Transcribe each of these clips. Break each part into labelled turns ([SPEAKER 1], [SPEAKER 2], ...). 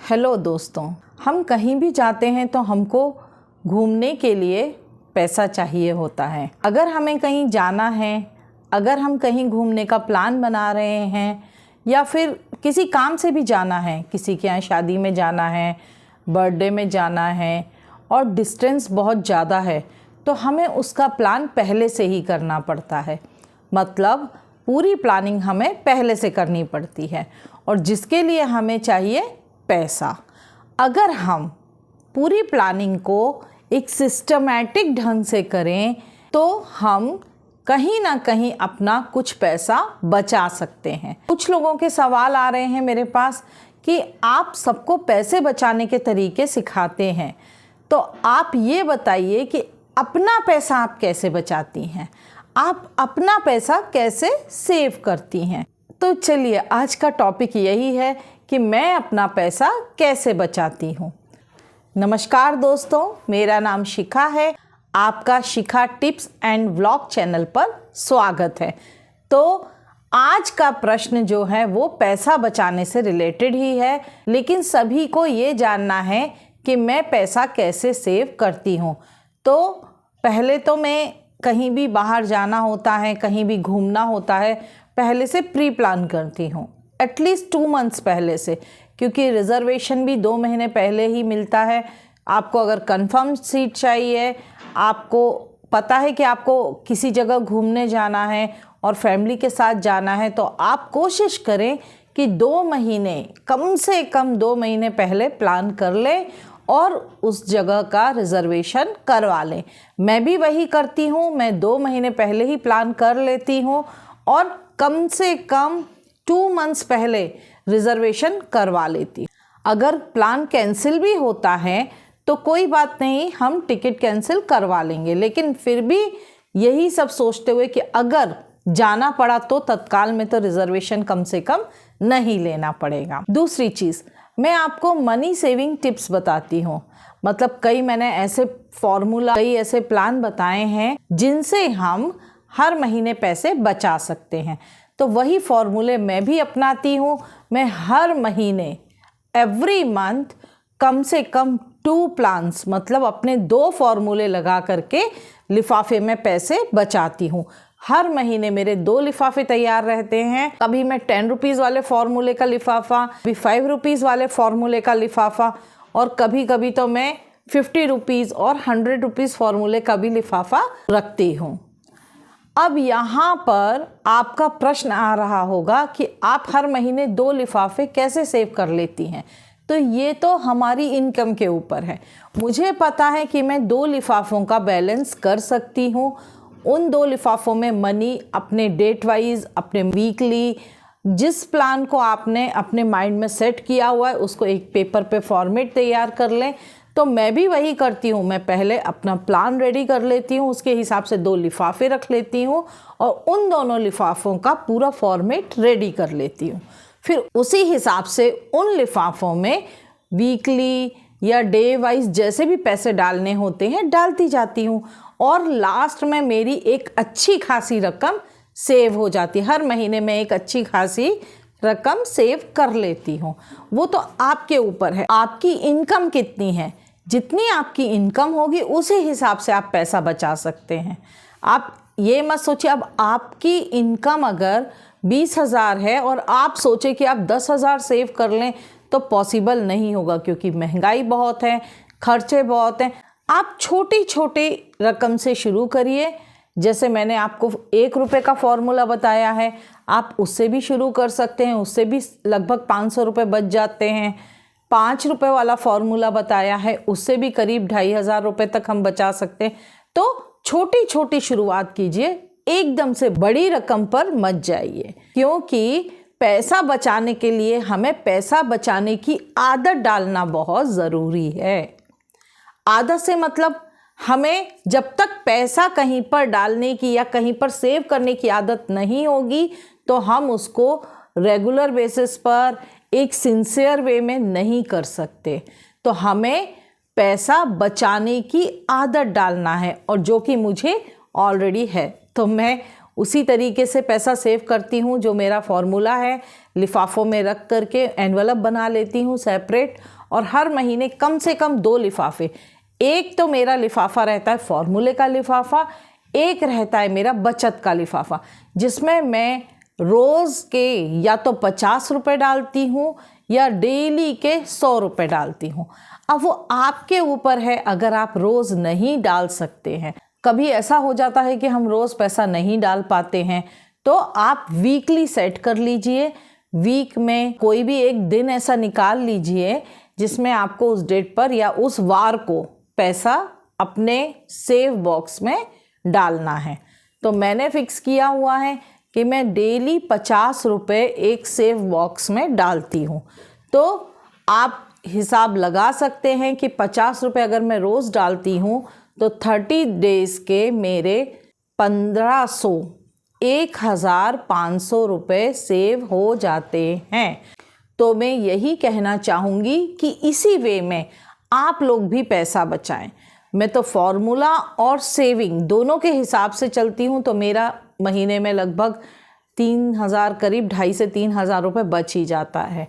[SPEAKER 1] Hello दोस्तों, हम कहीं भी जाते हैं तो हमको घूमने के लिए पैसा चाहिए होता है। अगर हमें कहीं जाना है, अगर हम कहीं घूमने का प्लान बना रहे हैं या फिर किसी काम से भी जाना है, किसी के यहाँ शादी में जाना है, बर्थडे में जाना है और डिस्टेंस बहुत ज़्यादा है, तो हमें उसका प्लान पहले से ही करना पड़ता है। मतलब पूरी प्लानिंग हमें पहले से करनी पड़ती है और जिसके लिए हमें चाहिए पैसा। अगर हम पूरी प्लानिंग को एक सिस्टमैटिक ढंग से करें तो हम कहीं ना कहीं अपना कुछ पैसा बचा सकते हैं। कुछ लोगों के सवाल आ रहे हैं मेरे पास कि आप सबको पैसे बचाने के तरीके सिखाते हैं, तो आप ये बताइए कि अपना पैसा आप कैसे बचाती हैं, आप अपना पैसा कैसे सेव करती हैं। तो चलिए, आज का टॉपिक यही है कि मैं अपना पैसा कैसे बचाती हूँ। नमस्कार दोस्तों, मेरा नाम शिखा है। आपका शिखा टिप्स एंड व्लॉग चैनल पर स्वागत है। तो आज का प्रश्न जो है वो पैसा बचाने से रिलेटेड ही है, लेकिन सभी को ये जानना है कि मैं पैसा कैसे सेव करती हूँ। तो पहले तो मैं कहीं भी बाहर जाना होता है, कहीं भी घूमना होता है, पहले से प्री प्लान करती हूँ, एटलीस्ट 2 मंथ्स पहले से, क्योंकि रिज़र्वेशन भी 2 महीने पहले ही मिलता है। आपको अगर कंफर्म सीट चाहिए, आपको पता है कि आपको किसी जगह घूमने जाना है और फैमिली के साथ जाना है, तो आप कोशिश करें कि 2 महीने, कम से कम 2 महीने पहले प्लान कर लें और उस जगह का रिज़र्वेशन करवा लें। मैं भी वही करती हूँ, मैं 2 महीने पहले ही प्लान कर लेती हूँ और कम से कम 2 मंथ्स पहले रिज़र्वेशन करवा लेती हूँ। अगर प्लान कैंसिल भी होता है तो कोई बात नहीं, हम टिकट कैंसिल करवा लेंगे, लेकिन फिर भी यही सब सोचते हुए कि अगर जाना पड़ा तो तत्काल में तो रिज़र्वेशन कम से कम नहीं लेना पड़ेगा। दूसरी चीज़, मैं आपको मनी सेविंग टिप्स बताती हूँ। मतलब मैंने ऐसे फॉर्मूला, कई ऐसे प्लान बताए हैं जिनसे हम हर महीने पैसे बचा सकते हैं। तो वही फॉर्मूले मैं भी अपनाती हूँ। मैं हर महीने, एवरी मंथ, कम से कम 2 प्लान्स, मतलब अपने 2 फॉर्मूले लगा करके लिफाफे में पैसे बचाती हूँ। हर महीने मेरे 2 लिफाफे तैयार रहते हैं। कभी मैं 10 रुपीज़ वाले फॉर्मूले का लिफाफा, कभी 5 रुपीज़ वाले फॉर्मूले का लिफाफा, और कभी कभी तो मैं 50 रुपीज़ और 100 रुपीज़ फॉर्मूले का भी लिफाफा रखती हूँ। अब यहाँ पर आपका प्रश्न आ रहा होगा कि आप हर महीने 2 लिफाफे कैसे सेव कर लेती हैं। तो ये तो हमारी इनकम के ऊपर है। मुझे पता है कि मैं 2 लिफाफों का बैलेंस कर सकती हूँ। उन 2 लिफाफों में मनी अपने डेट वाइज, अपने वीकली, जिस प्लान को आपने अपने माइंड में सेट किया हुआ है उसको एक पेपर पे फॉर्मेट तैयार कर लें। तो मैं भी वही करती हूँ। मैं पहले अपना प्लान रेडी कर लेती हूँ, उसके हिसाब से 2 लिफाफे रख लेती हूँ और उन दोनों लिफाफों का पूरा फॉर्मेट रेडी कर लेती हूँ। फिर उसी हिसाब से उन लिफाफों में वीकली या डे वाइज जैसे भी पैसे डालने होते हैं डालती जाती हूँ और लास्ट में मेरी एक अच्छी खासी रकम सेव हो जाती है। हर महीने में एक अच्छी खासी रकम सेव कर लेती हूँ। वो तो आपके ऊपर है, आपकी इनकम कितनी है। जितनी आपकी इनकम होगी उसी हिसाब से आप पैसा बचा सकते हैं। आप ये मत सोचिए, अब आपकी इनकम अगर 20,000 है और आप सोचे कि आप 10,000 सेव कर लें, तो पॉसिबल नहीं होगा, क्योंकि महंगाई बहुत है, खर्चे बहुत हैं। आप छोटी छोटी रकम से शुरू करिए। जैसे मैंने आपको 1 रुपये का फॉर्मूला बताया है, आप उससे भी शुरू कर सकते हैं, उससे भी लगभग 500 रुपये बच जाते हैं। 5 रुपये वाला फॉर्मूला बताया है, उससे भी करीब 2,500 रुपये तक हम बचा सकते हैं। तो छोटी छोटी शुरुआत कीजिए, एकदम से बड़ी रकम पर मत जाइए, क्योंकि पैसा बचाने के लिए हमें पैसा बचाने की आदत डालना बहुत ज़रूरी है। आदत से मतलब हमें जब तक पैसा कहीं पर डालने की या कहीं पर सेव करने की आदत नहीं होगी, तो हम उसको रेगुलर बेसिस पर एक सिंसियर वे में नहीं कर सकते। तो हमें पैसा बचाने की आदत डालना है, और जो कि मुझे ऑलरेडी है। तो मैं उसी तरीके से पैसा सेव करती हूँ। जो मेरा फॉर्मूला है, लिफाफों में रख करके एनवलप बना लेती हूँ सेपरेट, और हर महीने कम से कम 2 लिफाफे, एक तो मेरा लिफाफा रहता है फॉर्मूले का लिफाफा, एक रहता है मेरा बचत का लिफाफा, जिसमें मैं रोज़ के या तो 50 रुपये डालती हूँ या डेली के 100 रुपये डालती हूँ। अब वो आपके ऊपर है, अगर आप रोज़ नहीं डाल सकते हैं, कभी ऐसा हो जाता है कि हम रोज़ पैसा नहीं डाल पाते हैं, तो आप वीकली सेट कर लीजिए। वीक में कोई भी एक दिन ऐसा निकाल लीजिए जिसमें आपको उस डेट पर या उस वार को पैसा अपने सेव बॉक्स में डालना है। तो मैंने फिक्स किया हुआ है कि मैं डेली 50 रुपये एक सेव बॉक्स में डालती हूँ। तो आप हिसाब लगा सकते हैं कि 50 रुपये अगर मैं रोज़ डालती हूँ तो 30 डेज़ के मेरे 1500 रुपये सेव हो जाते हैं। तो मैं यही कहना चाहूँगी कि इसी वे में आप लोग भी पैसा बचाएं। मैं तो फॉर्मूला और सेविंग दोनों के हिसाब से चलती हूँ, तो मेरा महीने में लगभग 3000, करीब 2,500 से 3,000 रुपये बच ही जाता है।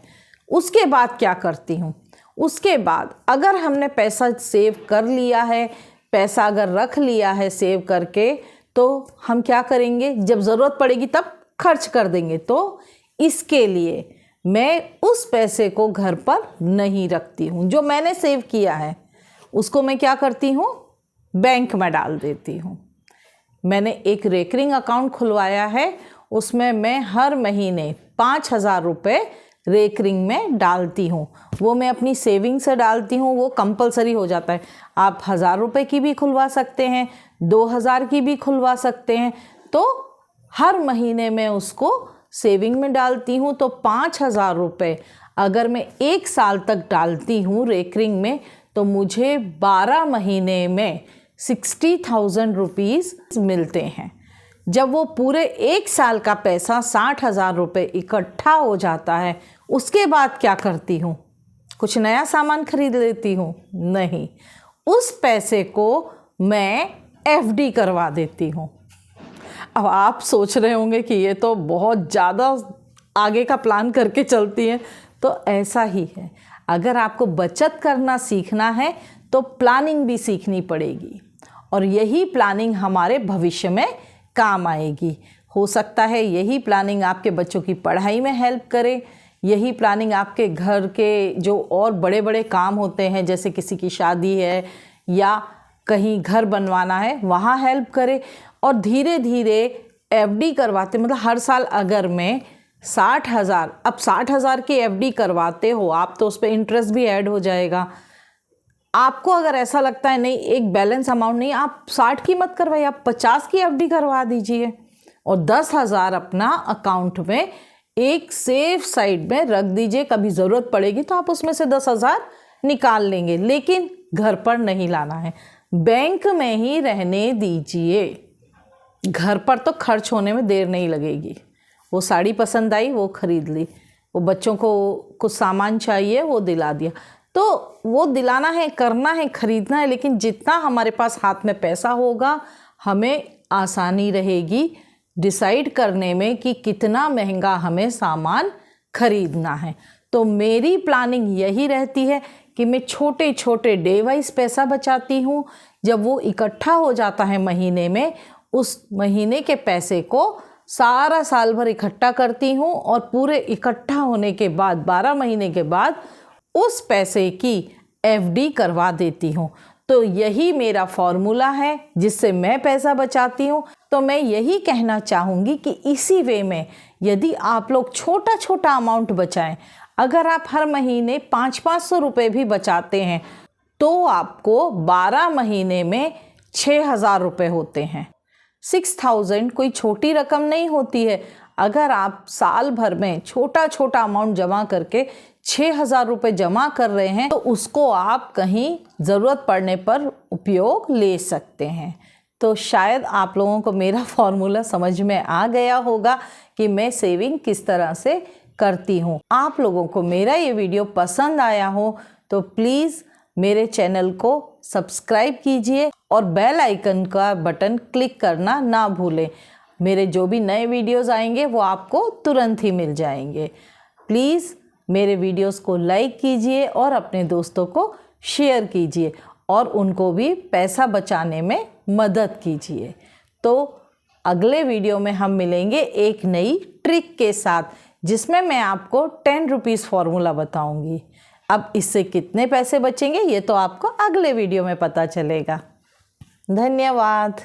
[SPEAKER 1] उसके बाद क्या करती हूँ, उसके बाद अगर हमने पैसा सेव कर लिया है, पैसा अगर रख लिया है सेव करके, तो हम क्या करेंगे, जब ज़रूरत पड़ेगी तब खर्च कर देंगे। तो इसके लिए मैं उस पैसे को घर पर नहीं रखती हूँ। जो मैंने सेव किया है उसको मैं क्या करती हूँ, बैंक में डाल देती हूँ। मैंने एक रेकरिंग अकाउंट खुलवाया है, उसमें मैं हर महीने 5,000 रुपये रेकरिंग में डालती हूँ। वो मैं अपनी सेविंग से डालती हूँ, वो कंपलसरी हो जाता है। आप 1,000 रुपये की भी खुलवा सकते हैं, 2,000 की भी खुलवा सकते हैं। तो हर महीने मैं उसको सेविंग में डालती हूँ। तो 5,000 रुपये अगर मैं 1 साल तक डालती हूँ रेकरिंग में, तो मुझे 12 महीने में 60,000 रुपीज़ मिलते हैं। जब वो पूरे 1 साल का पैसा 60,000 रुपये इकट्ठा हो जाता है, उसके बाद क्या करती हूँ, कुछ नया सामान खरीद लेती हूँ? नहीं, उस पैसे को मैं एफडी करवा देती हूँ। अब आप सोच रहे होंगे कि ये तो बहुत ज़्यादा आगे का प्लान करके चलती है, तो ऐसा ही है। अगर आपको बचत करना सीखना है तो प्लानिंग भी सीखनी पड़ेगी, और यही प्लानिंग हमारे भविष्य में काम आएगी। हो सकता है यही प्लानिंग आपके बच्चों की पढ़ाई में हेल्प करे, यही प्लानिंग आपके घर के जो और बड़े बड़े काम होते हैं, जैसे किसी की शादी है या कहीं घर बनवाना है, वहाँ हेल्प करे। और धीरे धीरे एफडी करवाते, मतलब हर साल अगर मैं 60,000, अब 60,000 की एफडी करवाते हो आप, तो उस पर इंटरेस्ट भी ऐड हो जाएगा। आपको अगर ऐसा लगता है नहीं, एक बैलेंस अमाउंट नहीं, आप 60 की मत करवाइए, आप 50 की एफडी करवा दीजिए, और 10,000 अपना अकाउंट में एक सेफ साइड में रख दीजिए। कभी ज़रूरत पड़ेगी तो आप उसमें से 10,000 निकाल लेंगे, लेकिन घर पर नहीं लाना है, बैंक में ही रहने दीजिए। घर पर तो खर्च होने में देर नहीं लगेगी। वो साड़ी पसंद आई, वो खरीद ली, वो बच्चों को कुछ सामान चाहिए, वो दिला दिया। तो वो दिलाना है, करना है, खरीदना है, लेकिन जितना हमारे पास हाथ में पैसा होगा, हमें आसानी रहेगी डिसाइड करने में कि कितना महंगा हमें सामान खरीदना है। तो मेरी प्लानिंग यही रहती है कि मैं छोटे छोटे डे वाइज पैसा बचाती हूँ। जब वो इकट्ठा हो जाता है महीने में, उस महीने के पैसे को सारा साल भर इकट्ठा करती हूँ, और पूरे इकट्ठा होने के बाद 12 महीने के बाद उस पैसे की एफडी करवा देती हूँ। तो यही मेरा फॉर्मूला है जिससे मैं पैसा बचाती हूँ। तो मैं यही कहना चाहूँगी कि इसी वे में यदि आप लोग छोटा छोटा अमाउंट बचाएं, अगर आप हर महीने 500-500 रुपये भी बचाते हैं, तो आपको 12 महीने में 6,000 रुपये होते हैं। 6,000 कोई छोटी रकम नहीं होती है। अगर आप साल भर में छोटा छोटा अमाउंट जमा करके 6,000 रुपये जमा कर रहे हैं, तो उसको आप कहीं ज़रूरत पड़ने पर उपयोग ले सकते हैं। तो शायद आप लोगों को मेरा फॉर्मूला समझ में आ गया होगा कि मैं सेविंग किस तरह से करती हूँ। आप लोगों को मेरा ये वीडियो पसंद आया हो तो प्लीज़ मेरे चैनल को सब्सक्राइब कीजिए और बेल आइकन का बटन क्लिक करना ना भूलें। मेरे जो भी नए वीडियोस आएंगे वो आपको तुरंत ही मिल जाएंगे। प्लीज़ मेरे वीडियोस को लाइक कीजिए और अपने दोस्तों को शेयर कीजिए और उनको भी पैसा बचाने में मदद कीजिए। तो अगले वीडियो में हम मिलेंगे एक नई ट्रिक के साथ, जिसमें मैं आपको 10 रुपीज़ फॉर्मूला बताऊंगी। अब इससे कितने पैसे बचेंगे ये तो आपको अगले वीडियो में पता चलेगा। धन्यवाद।